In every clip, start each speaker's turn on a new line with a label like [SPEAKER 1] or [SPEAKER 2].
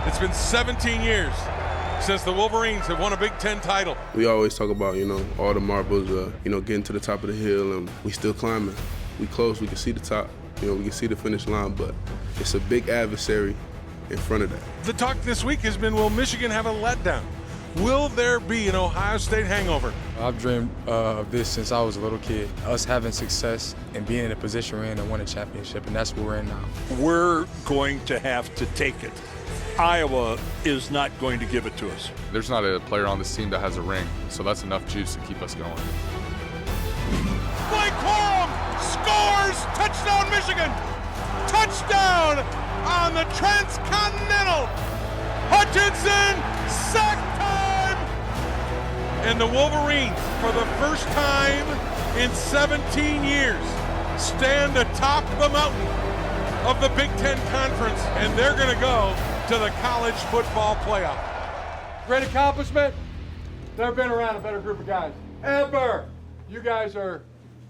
[SPEAKER 1] It's been 17 years since the Wolverines have won a Big Ten title.
[SPEAKER 2] We always talk about, all the marbles, getting to the top of the hill, and we still climbing. We close, we can see the top, we can see the finish line, but it's a big adversary in front of that.
[SPEAKER 1] The talk this week has been, will Michigan have a letdown? Will there be an Ohio State hangover?
[SPEAKER 3] I've dreamed of this since I was a little kid. Us having success and being in a position we're in and win a championship, and that's what we're in now.
[SPEAKER 4] We're going to have to take it. Iowa is not going to give it to us.
[SPEAKER 5] There's not a player on this team that has a ring, so that's enough juice to keep us going.
[SPEAKER 1] Blake Corum scores! Touchdown, Michigan! Touchdown on the Transcontinental! Hutchinson, sack time! And the Wolverines, for the first time in 17 years, stand atop the mountain of the Big Ten Conference, and they're going to go to the college football playoff.
[SPEAKER 6] Great accomplishment. Never been around a better group of guys. Ever. You guys are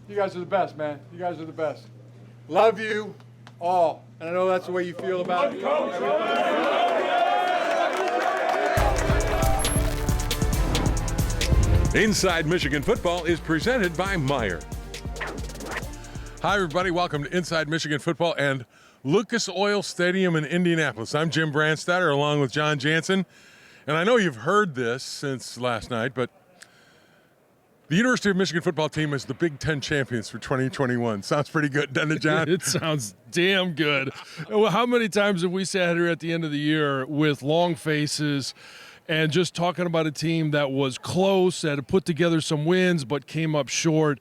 [SPEAKER 6] the best, man. You guys are the best. Love you all. And I know that's the way you feel about it.
[SPEAKER 1] Inside Michigan Football is presented by Meijer. Hi, everybody. Welcome to Inside Michigan Football and Lucas Oil Stadium in Indianapolis. I'm Jim Brandstatter along with John Jansen. And I know you've heard this since last night, but the University of Michigan football team is the Big Ten champions for 2021. Sounds pretty good, doesn't it, John?
[SPEAKER 7] It sounds damn good. How many times have we sat here at the end of the year with long faces and just talking about a team that was close, that had put together some wins but came up short?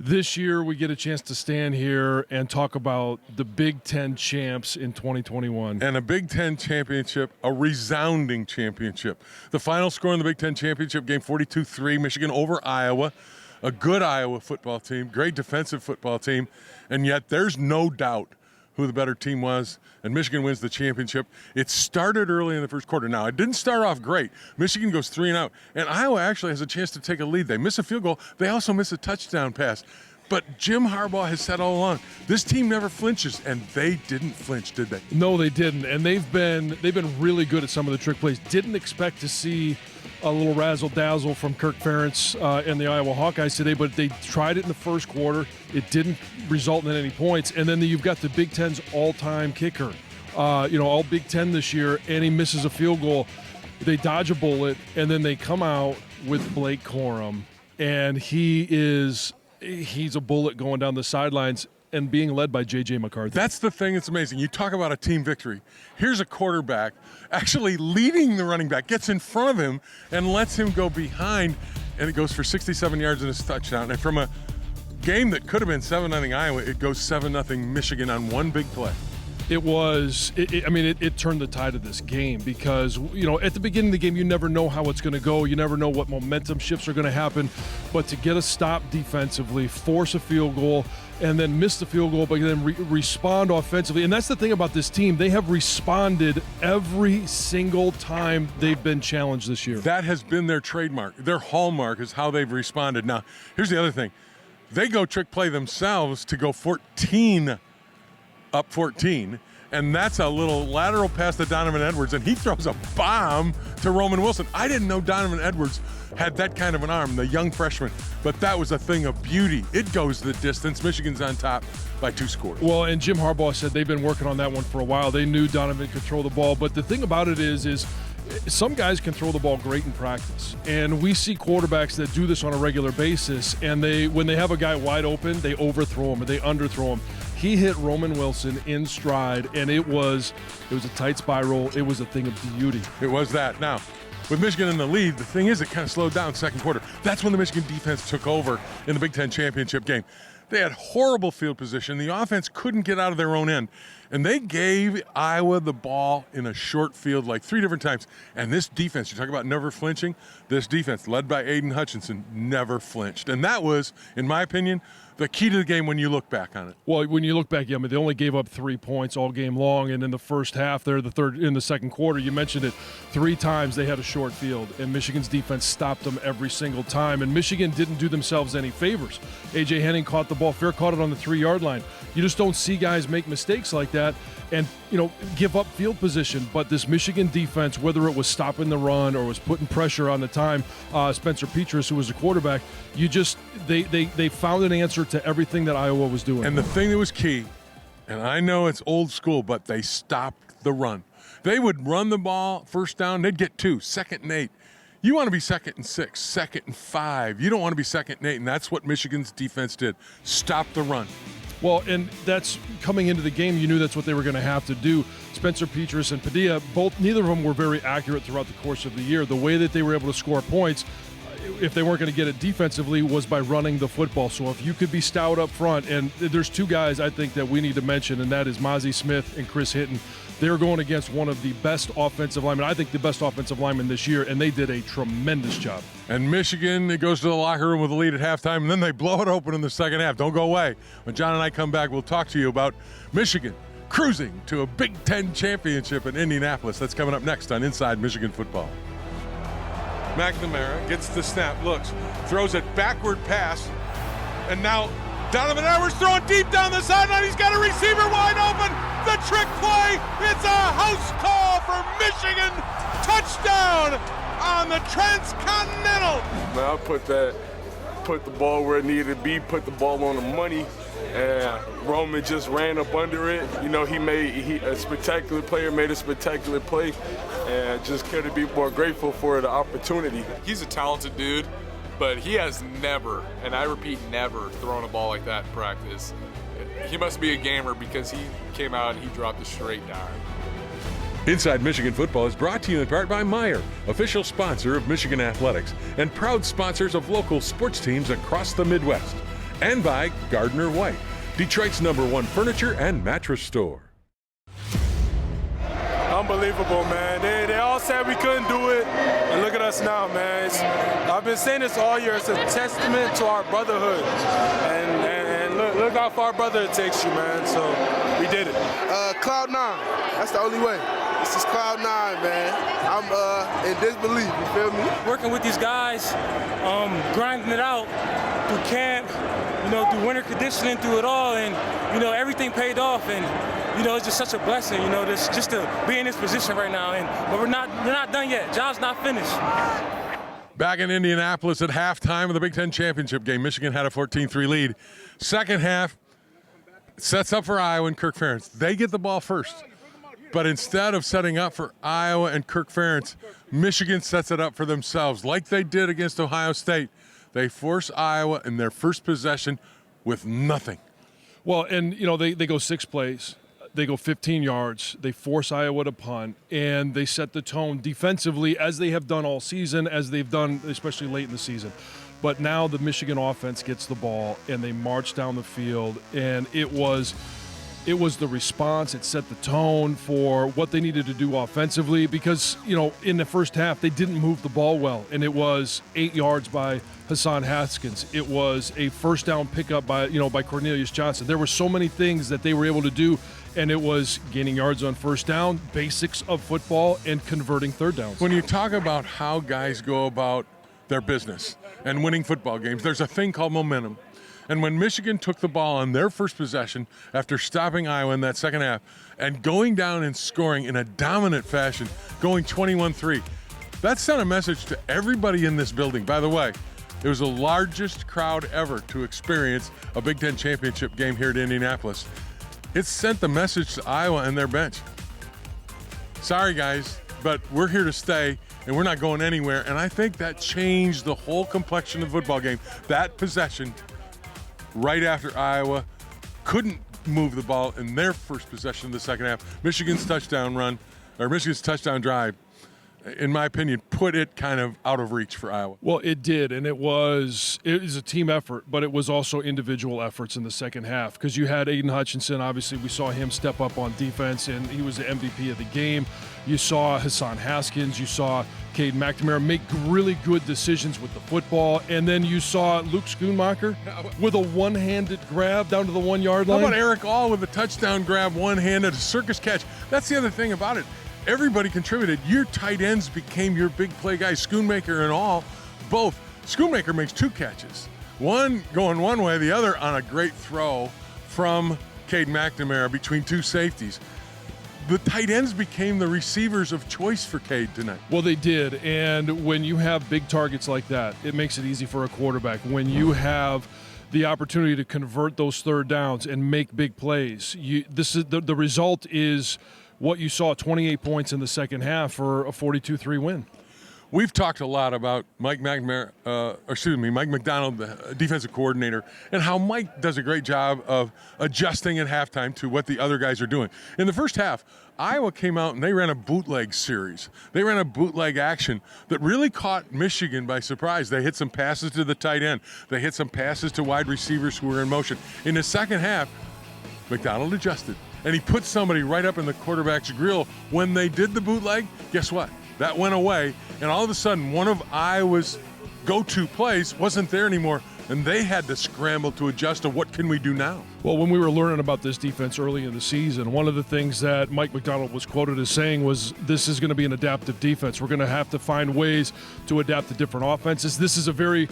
[SPEAKER 7] This year we get a chance to stand here and talk about the Big Ten champs in 2021.
[SPEAKER 1] And a Big Ten championship, a resounding championship. The final score in the Big Ten championship game, 42-3, Michigan over Iowa. A good Iowa football team, great defensive football team, and yet there's no doubt who the better team was, and Michigan wins the championship. It started early in the first quarter. Now, it didn't start off great. Michigan goes 3-and-out, and Iowa actually has a chance to take a lead. They miss a field goal. They also miss a touchdown pass. But Jim Harbaugh has said all along, this team never flinches, and they didn't flinch, did they?
[SPEAKER 7] No, they didn't, and they've been really good at some of the trick plays. Didn't expect to see a little razzle-dazzle from Kirk Ferentz and the Iowa Hawkeyes today, but they tried it in the first quarter. It didn't result in any points. And then you've got the Big Ten's all-time kicker, all Big Ten this year, and he misses a field goal. They dodge a bullet, and then they come out with Blake Corum, and he's a bullet going down the sidelines and being led by J.J. McCarthy.
[SPEAKER 1] That's the thing that's amazing. You talk about a team victory. Here's a quarterback actually leading the running back, gets in front of him and lets him go behind, and it goes for 67 yards and a touchdown. And from a game that could have been 7-0 Iowa, it goes 7-0 Michigan on one big play.
[SPEAKER 7] It turned the tide of this game because, at the beginning of the game, you never know how it's going to go. You never know what momentum shifts are going to happen. But to get a stop defensively, force a field goal, and then miss the field goal, but then respond offensively. And that's the thing about this team. They have responded every single time they've been challenged this year.
[SPEAKER 1] That has been their trademark. Their hallmark is how they've responded. Now, here's the other thing. They go trick play themselves to go 14, and that's a little lateral pass to Donovan Edwards, and he throws a bomb to Roman Wilson. I didn't know Donovan Edwards had that kind of an arm, the young freshman, but that was a thing of beauty. It goes the distance. Michigan's on top by 2 scores.
[SPEAKER 7] Well, and Jim Harbaugh said they've been working on that one for a while. They knew Donovan could throw the ball, but the thing about it is some guys can throw the ball great in practice, and we see quarterbacks that do this on a regular basis, and when they have a guy wide open, they overthrow him or they underthrow him. He hit Roman Wilson in stride, and it was a tight spiral. It was a thing of beauty.
[SPEAKER 1] It was that. Now, with Michigan in the lead, the thing is it kind of slowed down second quarter. That's when the Michigan defense took over in the Big Ten championship game. They had horrible field position. The offense couldn't get out of their own end. And they gave Iowa the ball in a short field like 3 different times. And this defense, you talk about never flinching, this defense, led by Aiden Hutchinson, never flinched. And that was, in my opinion, the key to the game when you look back on it.
[SPEAKER 7] Well, when you look back, they only gave up 3 points all game long, and in the first half, in the second quarter, you mentioned it, 3 times they had a short field, and Michigan's defense stopped them every single time, and Michigan didn't do themselves any favors. A.J. Henning caught the ball, Fair caught it on the 3-yard line. You just don't see guys make mistakes like that. that and, give up field position. But this Michigan defense, whether it was stopping the run or was putting pressure on the time, Spencer Petras, who was the quarterback, they found an answer to everything that Iowa was doing.
[SPEAKER 1] And the thing that was key, and I know it's old school, but they stopped the run. They would run the ball, first down, they'd get 2, 2nd and 8. You want to be 2nd and 6, 2nd and 5. You don't want to be 2nd and 8, and that's what Michigan's defense did. Stop the run.
[SPEAKER 7] Well, and that's coming into the game, you knew that's what they were going to have to do. Spencer Petras and Padilla, neither of them were very accurate throughout the course of the year. The way that they were able to score points, if they weren't going to get it defensively, was by running the football. So if you could be stout up front, and there's 2 guys I think that we need to mention, and that is Mozzie Smith and Chris Hitton. They're going against one of the best offensive linemen, I think the best offensive lineman this year, and they did a tremendous job.
[SPEAKER 1] And Michigan, it goes to the locker room with a lead at halftime, and then they blow it open in the second half. Don't go away. When John and I come back, we'll talk to you about Michigan cruising to a Big Ten championship in Indianapolis. That's coming up next on Inside Michigan Football. McNamara gets the snap, looks, throws a backward pass, and now Donovan Edwards throwing deep down the sideline. He's got a receiver wide open. The trick play. It's a house call for Michigan. Touchdown on the Transcontinental.
[SPEAKER 8] Man, I put the ball where it needed to be, put the ball on the money, and Roman just ran up under it. A spectacular player made a spectacular play, and just couldn't be more grateful for the opportunity.
[SPEAKER 5] He's a talented dude, but he has never, and I repeat, never thrown a ball like that in practice. He must be a gamer because he came out and he dropped a straight dime.
[SPEAKER 1] Inside Michigan Football is brought to you in part by Meijer, official sponsor of Michigan Athletics and proud sponsors of local sports teams across the Midwest. And by Gardner White, Detroit's #1 furniture and mattress store.
[SPEAKER 8] Unbelievable, man. They all said we couldn't do it, and look at us now, man. I've been saying this all year. It's a testament to our brotherhood, and look how far, brother, it takes you, man. So we did it.
[SPEAKER 2] Cloud 9. That's the only way. This is Cloud 9, man. I'm in disbelief, you feel me?
[SPEAKER 9] Working with these guys, grinding it out through camp, through winter conditioning, through it all, and, everything paid off, and, it's just such a blessing, just to be in this position right now, but we're not done yet. Job's not finished.
[SPEAKER 1] Back in Indianapolis at halftime of the Big Ten championship game, Michigan had a 14-3 lead. Second half sets up for Iowa and Kirk Ferentz. They get the ball first. But instead of setting up for Iowa and Kirk Ferentz, Michigan sets it up for themselves. Like they did against Ohio State, they force Iowa in their first possession with nothing.
[SPEAKER 7] Well, and, they go 6 plays. They go 15 yards. They force Iowa to punt, and they set the tone defensively, as they have done all season, as they've done especially late in the season. But now the Michigan offense gets the ball, and they march down the field, and it was the response. It set the tone for what they needed to do offensively because, in the first half, they didn't move the ball well, and it was 8 yards by Hassan Haskins. It was a first down pickup by Cornelius Johnson. There were so many things that they were able to do, and it was gaining yards on first down, basics of football, and converting third downs.
[SPEAKER 1] When you talk about how guys go about their business and winning football games, there's a thing called momentum. And when Michigan took the ball on their first possession after stopping Iowa in that second half and going down and scoring in a dominant fashion, going 21-3, that sent a message to everybody in this building. By the way, it was the largest crowd ever to experience a Big Ten championship game here at Indianapolis. It sent the message to Iowa and their bench. Sorry, guys, but we're here to stay, and we're not going anywhere. And I think that changed the whole complexion of the football game. That possession right after Iowa couldn't move the ball in their first possession of the second half. Michigan's touchdown drive, in my opinion, put it kind of out of reach for Iowa.
[SPEAKER 7] Well, it did, and it was a team effort, but it was also individual efforts in the second half because you had Aiden Hutchinson. Obviously, we saw him step up on defense, and he was the MVP of the game. You saw Hassan Haskins. You saw Caden McNamara make really good decisions with the football, and then you saw Luke Schoonmaker with a one-handed grab down to the 1 yard line.
[SPEAKER 1] How about Eric All with a touchdown grab, one-handed, a circus catch? That's the other thing about it. Everybody contributed. Your tight ends became your big play guys, Schoonmaker and All, both. Schoonmaker makes 2 catches, one going one way, the other on a great throw from Cade McNamara between two safeties. The tight ends became the receivers of choice for Cade tonight.
[SPEAKER 7] Well, they did, and when you have big targets like that, it makes it easy for a quarterback. When you have the opportunity to convert those third downs and make big plays, this is the result is what you saw, 28 points in the second half for a 42-3 win.
[SPEAKER 1] We've talked a lot about Mike McDonald, the defensive coordinator, and how Mike does a great job of adjusting at halftime to what the other guys are doing. In the first half, Iowa came out and they ran a bootleg series. They ran a bootleg action that really caught Michigan by surprise. They hit some passes to the tight end. They hit some passes to wide receivers who were in motion. In the second half, McDonald adjusted, and he put somebody right up in the quarterback's grill. When they did the bootleg, guess what? That went away, and all of a sudden, one of Iowa's go-to plays wasn't there anymore, and they had to scramble to adjust to what can we do now.
[SPEAKER 7] Well, when we were learning about this defense early in the season, one of the things that Mike McDonald was quoted as saying was, this is going to be an adaptive defense. We're going to have to find ways to adapt to different offenses. This is a very,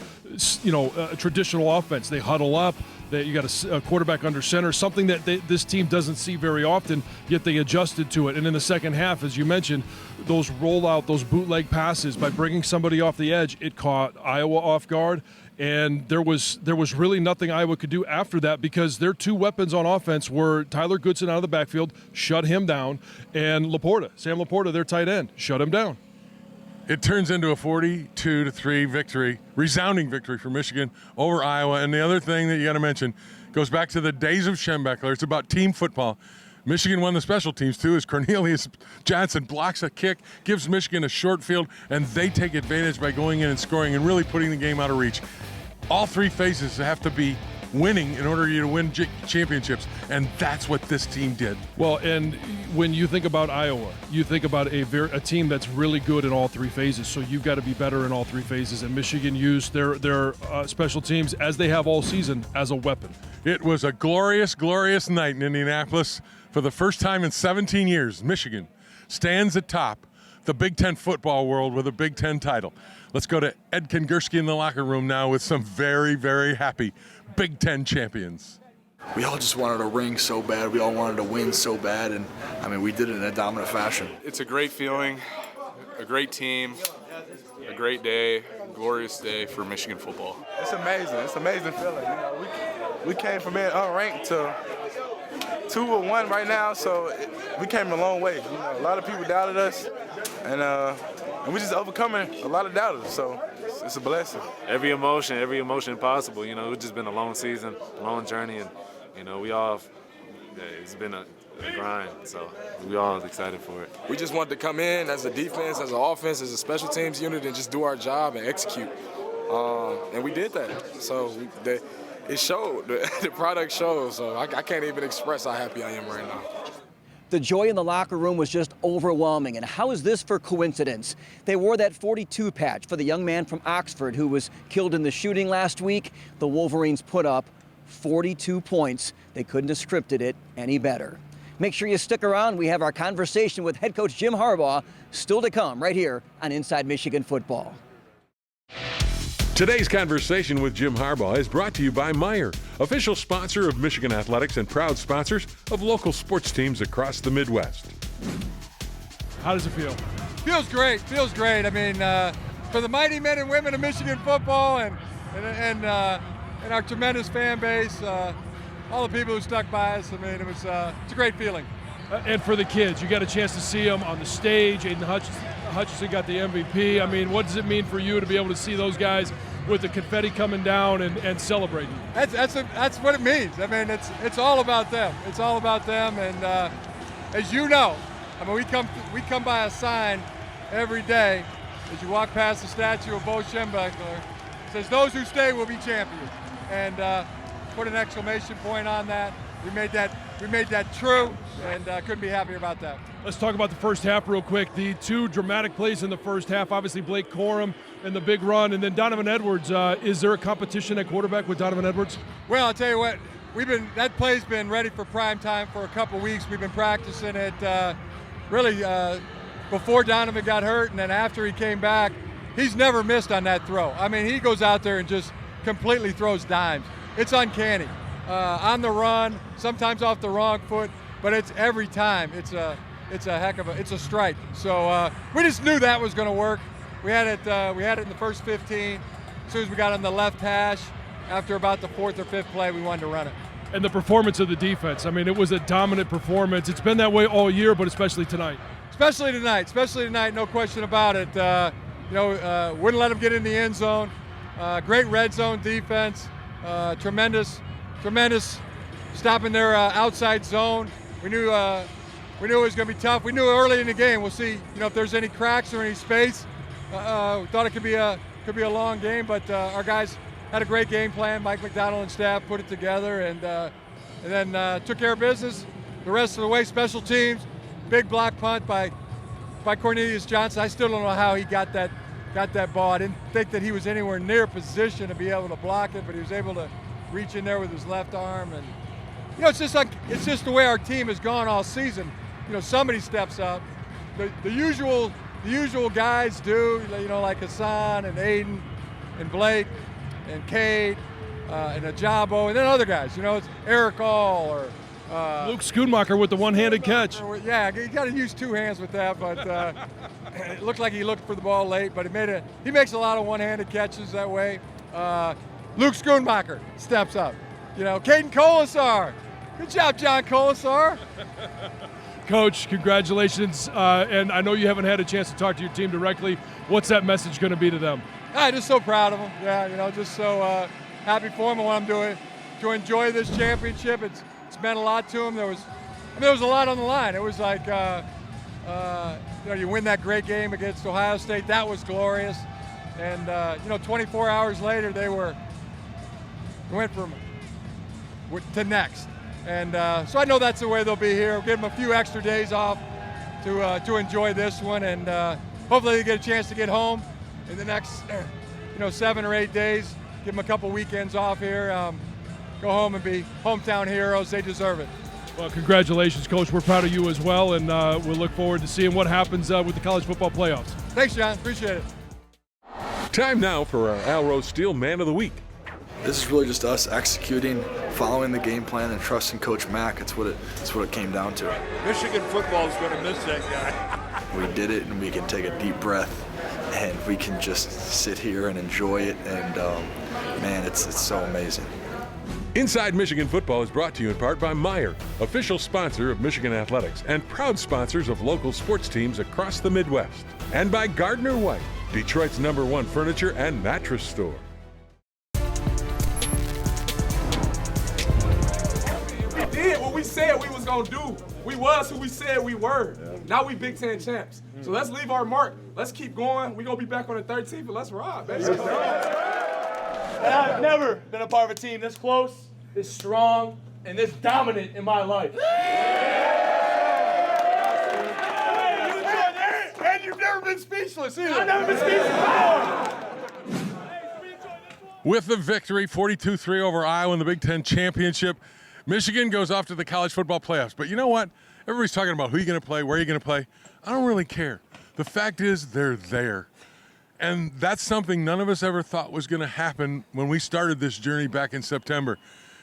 [SPEAKER 7] traditional offense. They huddle up. You got a quarterback under center, something that this team doesn't see very often, yet they adjusted to it. And in the second half, as you mentioned, those rollout, those bootleg passes, by bringing somebody off the edge, it caught Iowa off guard. And there was really nothing Iowa could do after that, because their two weapons on offense were Tyler Goodson out of the backfield, shut him down, and Sam Laporta, their tight end, shut him down.
[SPEAKER 1] It turns into a 42-3 victory, resounding victory for Michigan over Iowa. And the other thing that you got to mention goes back to the days of Schembechler. It's about team football. Michigan won the special teams too, as Cornelius Johnson blocks a kick, gives Michigan a short field, and they take advantage by going in and scoring and really putting the game out of reach. All three phases have to be winning in order to win championships, and that's what this team did.
[SPEAKER 7] Well, and when you think about Iowa, you think about a team that's really good in all three phases, so you've got to be better in all three phases, and Michigan used their special teams, as they have all season, as a weapon.
[SPEAKER 1] It was a glorious, glorious night in Indianapolis. For the first time in 17 years, Michigan stands atop the Big Ten football world with a Big Ten title. Let's go to Ed Kongursky in the locker room now with some very, very happy Big Ten champions.
[SPEAKER 10] We all just wanted a ring so bad. We all wanted to win so bad, and we did it in a dominant fashion.
[SPEAKER 5] It's a great feeling, a great team, a great day, glorious day for Michigan football.
[SPEAKER 8] It's amazing. It's an amazing feeling. We came from being unranked to 2-1 right now, so we came a long way. A lot of people doubted us, and we just overcoming a lot of doubters, so it's a blessing.
[SPEAKER 11] Every emotion possible. It's just been a long season, a long journey, and it's been a grind, so we all excited for it.
[SPEAKER 12] We just wanted to come in as a defense, as an offense, as a special teams unit, and just do our job and execute, and we did that. So it showed. The product shows, so I can't even express how happy I am right now.
[SPEAKER 13] The joy in the locker room was just overwhelming. And how is this for coincidence? They wore that 42 patch for the young man from Oxford who was killed in the shooting last week. The Wolverines put up 42 points. They couldn't have scripted it any better. Make sure you stick around. We have our conversation with head coach Jim Harbaugh still to come right here on Inside Michigan Football.
[SPEAKER 1] Today's conversation with Jim Harbaugh is brought to you by Meijer, official sponsor of Michigan Athletics and proud sponsors of local sports teams across the Midwest.
[SPEAKER 7] How does it feel?
[SPEAKER 6] Feels great. For the mighty men and women of Michigan football and our tremendous fan base, all the people who stuck by us, it's a great feeling.
[SPEAKER 7] And for the kids, you got a chance to see them on the stage. Aiden Hutchinson got the MVP. What does it mean for you to be able to see those guys with the confetti coming down and celebrating?
[SPEAKER 6] That's what it means. It's all about them. It's all about them. And as you know, we come by a sign every day as you walk past the statue of Bo Schembechler. It says, "Those who stay will be champions." And put an exclamation point on that. We made that true, and couldn't be happier about that.
[SPEAKER 7] Let's talk about the first half real quick. The two dramatic plays in the first half, obviously Blake Corum and the big run, and then Donovan Edwards. Is there a competition at quarterback with Donovan Edwards?
[SPEAKER 6] Well, I'll tell you what, that play's been ready for prime time for a couple weeks. We've been practicing it before Donovan got hurt, and then after he came back. He's never missed on that throw. He goes out there and just completely throws dimes. It's uncanny. on the run, sometimes off the wrong foot, but it's every time. It's a heck of a strike. So we just knew that was going to work. We had it in the first 15. As soon as we got on the left hash, after about the 4th or 5th play, we wanted to run it.
[SPEAKER 7] And the performance of the defense. I mean, it was a dominant performance. It's been that way all year, but especially tonight.
[SPEAKER 6] Especially tonight, no question about it. Wouldn't let them get in the end zone. Great red zone defense. Tremendous stopping their outside zone. We knew it was going to be tough. We knew early in the game. We'll see, if there's any cracks or any space. We thought it could be a long game, but our guys had a great game plan. Mike McDonald and staff put it together, and then took care of business. The rest of the way, special teams, big block punt by Cornelius Johnson. I still don't know how he got that ball. I didn't think that he was anywhere near position to be able to block it, but he was able to reach in there with his left arm. And it's just the way our team has gone all season. Somebody steps up. The usual guys do. Like Hassan and Aiden and Blake and Cade and Ajabo, and then other guys. It's Eric All or
[SPEAKER 7] Luke Schoonmaker with the one-handed catch.
[SPEAKER 6] Yeah, you got to use two hands with that, but it looked like he looked for the ball late, but he makes a lot of one-handed catches that way. Luke Schoonmaker steps up. Caden Colasar. Good job, John Colasar.
[SPEAKER 7] Coach, congratulations. And I know you haven't had a chance to talk to your team directly. What's that message going to be to them?
[SPEAKER 6] I'm just so proud of them. Yeah, just so happy for them and what I'm doing to enjoy this championship. It's meant a lot to them. There was a lot on the line. It was like, you win that great game against Ohio State. That was glorious. And 24 hours later, they went from to next. And so I know that's the way they'll be here. We'll give them a few extra days off to enjoy this one, and hopefully they get a chance to get home in the next 7 or 8 days. Give them a couple weekends off here. Go home and be hometown heroes. They deserve it.
[SPEAKER 7] Well, congratulations, Coach. We're proud of you as well, and we'll look forward to seeing what happens with the college football playoffs.
[SPEAKER 6] Thanks, John. Appreciate it.
[SPEAKER 14] Time now for our Al Rose Steel Man of the Week.
[SPEAKER 10] This is really just us executing, following the game plan, and trusting Coach Mack. It's what it came down to.
[SPEAKER 4] Michigan football is going to miss that guy.
[SPEAKER 10] We did it, and we can take a deep breath, and we can just sit here and enjoy it. And man, it's so amazing.
[SPEAKER 14] Inside Michigan Football is brought to you in part by Meijer, official sponsor of Michigan Athletics and proud sponsors of local sports teams across the Midwest. And by Gardner White, Detroit's #1 furniture and mattress store.
[SPEAKER 15] We did what we said we was going to do. We was who we said we were. Now we Big Ten champs. So let's leave our mark. Let's keep going. We're going to be back on the 13th, but let's ride, baby.
[SPEAKER 16] And I've never been a part of a team this close, this strong, and this dominant in my life.
[SPEAKER 6] And you've never been speechless either.
[SPEAKER 16] I've never been speechless before.
[SPEAKER 1] With the victory, 42-3 over Iowa in the Big Ten championship, Michigan goes off to the college football playoffs. But you know what? Everybody's talking about who you're going to play, where you're going to play. I don't really care. The fact is they're there. And that's something none of us ever thought was going to happen when we started this journey back in September.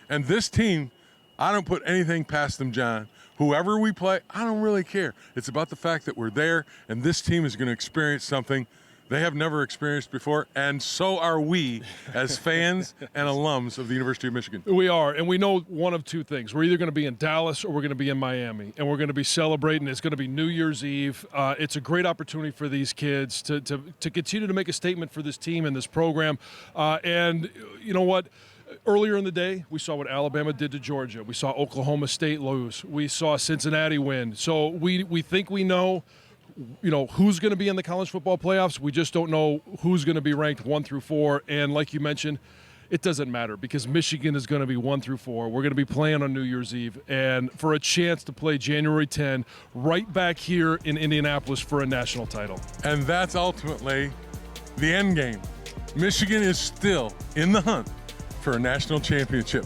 [SPEAKER 1] And this team, I don't put anything past them, John. Whoever we play, I don't really care. It's about the fact that we're there, and this team is going to experience something they have never experienced before, and so are we as fans and alums of the University of Michigan.
[SPEAKER 7] We are, and we know one of two things. We're either going to be in Dallas or we're going to be in Miami, and we're going to be celebrating. It's going to be New Year's Eve. It's a great opportunity for these kids to continue to make a statement for this team and this program. And you know what? Earlier in the day, we saw what Alabama did to Georgia. We saw Oklahoma State lose. We saw Cincinnati win. So we think we know who's going to be in the college football playoffs. We just don't know who's going to be ranked 1 through 4. And like you mentioned, it doesn't matter because Michigan is going to be 1 through 4. We're going to be playing on New Year's Eve and for a chance to play January 10 right back here in Indianapolis for a national title.
[SPEAKER 1] And that's ultimately the end game. Michigan is still in the hunt for a national championship.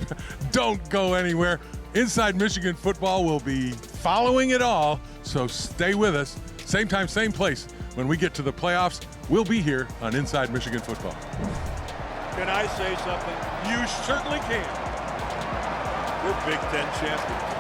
[SPEAKER 1] Don't go anywhere. Inside Michigan Football will be following it all, so stay with us. Same time, same place. When we get to the playoffs, we'll be here on Inside Michigan Football.
[SPEAKER 4] Can I say something? You certainly can. We're Big Ten champions.